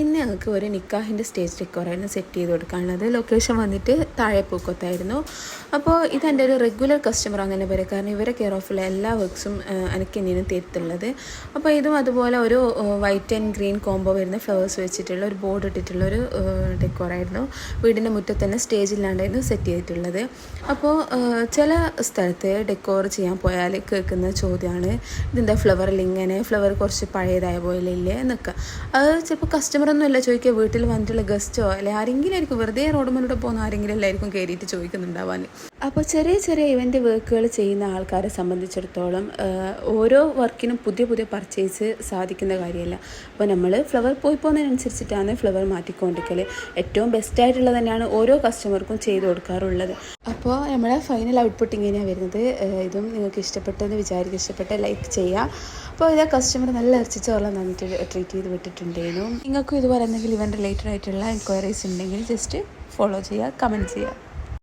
ഇന്ന് ഞങ്ങൾക്ക് ഒരു നിക്കാഹിൻ്റെ സ്റ്റേജ് ഡെക്കോറായിരുന്നു സെറ്റ് ചെയ്ത് കൊടുക്കാനുള്ളത്. ലൊക്കേഷൻ വന്നിട്ട് താഴെ പൂക്കത്തായിരുന്നു. അപ്പോൾ ഇതെൻ്റെ ഒരു റെഗുലർ കസ്റ്റമർ അങ്ങനെ പറയാം, കാരണം ഇവരെ കെയർ ഓഫുള്ള എല്ലാ വർക്ക്സും എനിക്ക് തന്നെയാണ് തരുത്തുള്ളത്. അപ്പോൾ ഇതും അതുപോലെ ഒരു വൈറ്റ് ആൻഡ് ഗ്രീൻ കോംബോ വരുന്ന ഫ്ലവേഴ്സ് വെച്ചിട്ടുള്ള ഒരു ബോർഡ് ഇട്ടിട്ടുള്ള ഒരു ഡെക്കോറായിരുന്നു. വീടിൻ്റെ മുറ്റത്ത് തന്നെ സ്റ്റേജില്ലാണ്ടായിരുന്നു സെറ്റ് ചെയ്തിട്ടുള്ളത്. അപ്പോൾ ചില സ്ഥലത്ത് ഡെക്കോർ ചെയ്യാൻ പോയാൽ കേൾക്കുന്ന ചോദ്യമാണ്, ഇതെന്താ ഫ്ലവറിൽ ഇങ്ങനെ, ഫ്ലവർ കുറച്ച് പഴയതായ പോലെ ഇല്ലേ എന്നൊക്കെ. അത് ചിലപ്പോൾ കസ്റ്റമറൊന്നുമല്ല ചോദിക്കുക, വീട്ടിൽ വന്നിട്ടുള്ള ഗസ്റ്റോ അല്ലെ ആരെങ്കിലും ആയിരിക്കും, വെറുതെ റോഡ് മുന്നിലൂടെ പോകുന്ന ആരെങ്കിലും എല്ലാവർക്കും കയറിയിട്ട് ചോദിക്കുന്നുണ്ടാവാൻ. അപ്പോൾ ചെറിയ ചെറിയ ഇവൻ്റ് വർക്കുകൾ ചെയ്യുന്ന ആൾക്കാരെ സംബന്ധിച്ചിടത്തോളം ഓരോ വർക്കിനും പുതിയ പുതിയ പർച്ചേസ് സാധിക്കുന്ന കാര്യമല്ല. അപ്പോൾ നമ്മൾ ഫ്ലവർ പോയി പോകുന്നതിനനുസരിച്ചിട്ടാണ് ഫ്ലവർ മാറ്റിക്കൊണ്ടിരിക്കൽ. ഏറ്റവും ബെസ്റ്റായിട്ടുള്ളത് തന്നെയാണ് ഓരോ കസ്റ്റമർക്കും ചെയ്ത് കൊടുക്കാറുള്ളത്. അപ്പോൾ നമ്മളെ ഫൈനൽ ഔട്ട്പുട്ട് ഇങ്ങനെയാണ് വരുന്നത്. ഇതും നിങ്ങൾക്ക് ഇഷ്ടപ്പെട്ടെന്ന് വിചാരിക്കും. ഇഷ്ടപ്പെട്ട ലൈക്ക് ചെയ്യുക. അപ്പോൾ ഇതാ കസ്റ്റമർ നല്ല ഇറച്ചിച്ചോളം നന്നിട്ട് ട്രീറ്റ് ചെയ്ത് വിട്ടിട്ടുണ്ടായിരുന്നു. നിങ്ങൾക്കും ഇതുപോലെ എന്തെങ്കിലും ഇവൻ്റ് റിലേറ്റഡ് ആയിട്ടുള്ള എൻക്വയറീസ് ഉണ്ടെങ്കിൽ ജസ്റ്റ് ഫോളോ ചെയ്യുക, കമൻറ്റ് ചെയ്യുക.